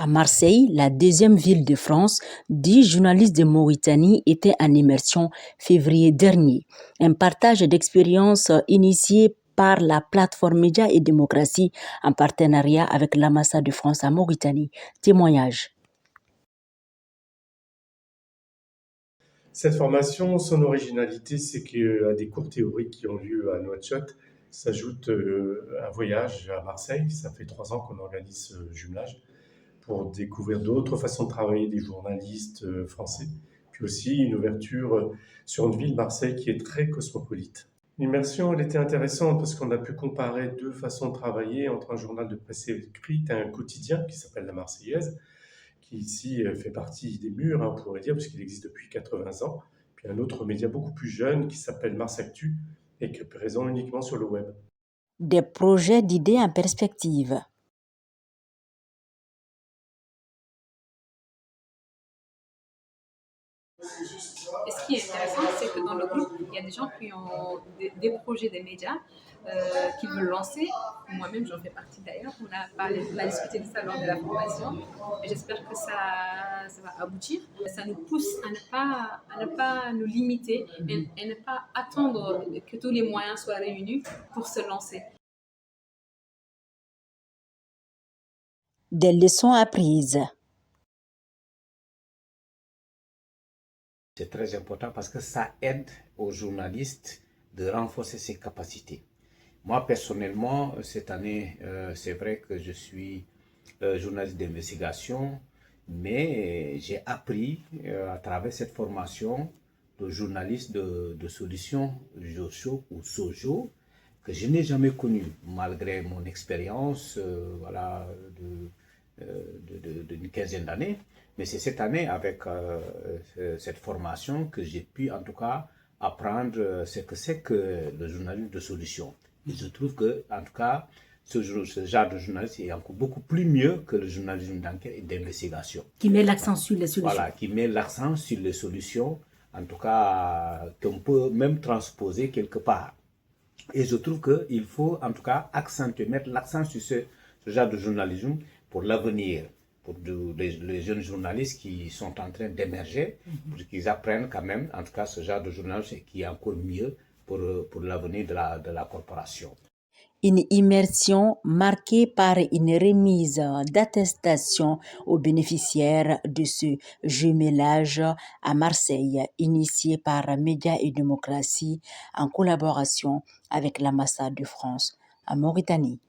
À Marseille, la deuxième ville de France, 10 journalistes de Mauritanie étaient en immersion février dernier. Un partage d'expériences initié par la plateforme Médias et Démocratie en partenariat avec l'ambassade de France à Mauritanie. Témoignage. Cette formation, son originalité, c'est qu'à des cours théoriques qui ont lieu à Nouakchott, s'ajoute un voyage à Marseille. Ça fait 3 ans qu'on organise ce jumelage pour découvrir d'autres façons de travailler des journalistes français, puis aussi une ouverture sur une ville, Marseille, qui est très cosmopolite. L'immersion, elle était intéressante parce qu'on a pu comparer deux façons de travailler entre un journal de presse écrite et un quotidien qui s'appelle La Marseillaise, qui ici fait partie des murs, on pourrait dire, puisqu'il existe depuis 80 ans, puis un autre média beaucoup plus jeune qui s'appelle Mars Actu et qui est présent uniquement sur le web. Des projets d'idées en perspective. Et ce qui est intéressant, c'est que dans le groupe, il y a des gens qui ont des projets des médias qu'ils veulent lancer. Moi-même, j'en fais partie d'ailleurs. On a discuté de ça lors de la formation. Et j'espère que ça va aboutir. Ça nous pousse à ne pas nous limiter et ne pas attendre que tous les moyens soient réunis pour se lancer. Des leçons apprises. C'est très important parce que ça aide aux journalistes de renforcer ses capacités. Moi, personnellement, cette année, c'est vrai que je suis journaliste d'investigation, mais j'ai appris à travers cette formation de journaliste de solutions JOSHO ou SOJO que je n'ai jamais connu, malgré mon expérience d'une quinzaine d'années. Mais c'est cette année, avec cette formation, que j'ai pu en tout cas apprendre ce que c'est que le journalisme de solution. Et je trouve que, en tout cas, ce genre de journalisme est encore beaucoup plus mieux que le journalisme d'enquête et d'investigation. Qui met l'accent sur les solutions. Voilà, qui met l'accent sur les solutions, en tout cas, qu'on peut même transposer quelque part. Et je trouve qu'il faut, en tout cas, mettre l'accent sur ce genre de journalisme pour l'avenir, pour les jeunes journalistes qui sont en train d'émerger, pour qu'ils apprennent quand même, en tout cas, ce genre de journalisme qui est encore mieux pour l'avenir de la corporation. Une immersion marquée par une remise d'attestation aux bénéficiaires de ce jumelage à Marseille, initié par Médias et Démocratie en collaboration avec l'ambassade de France à Mauritanie.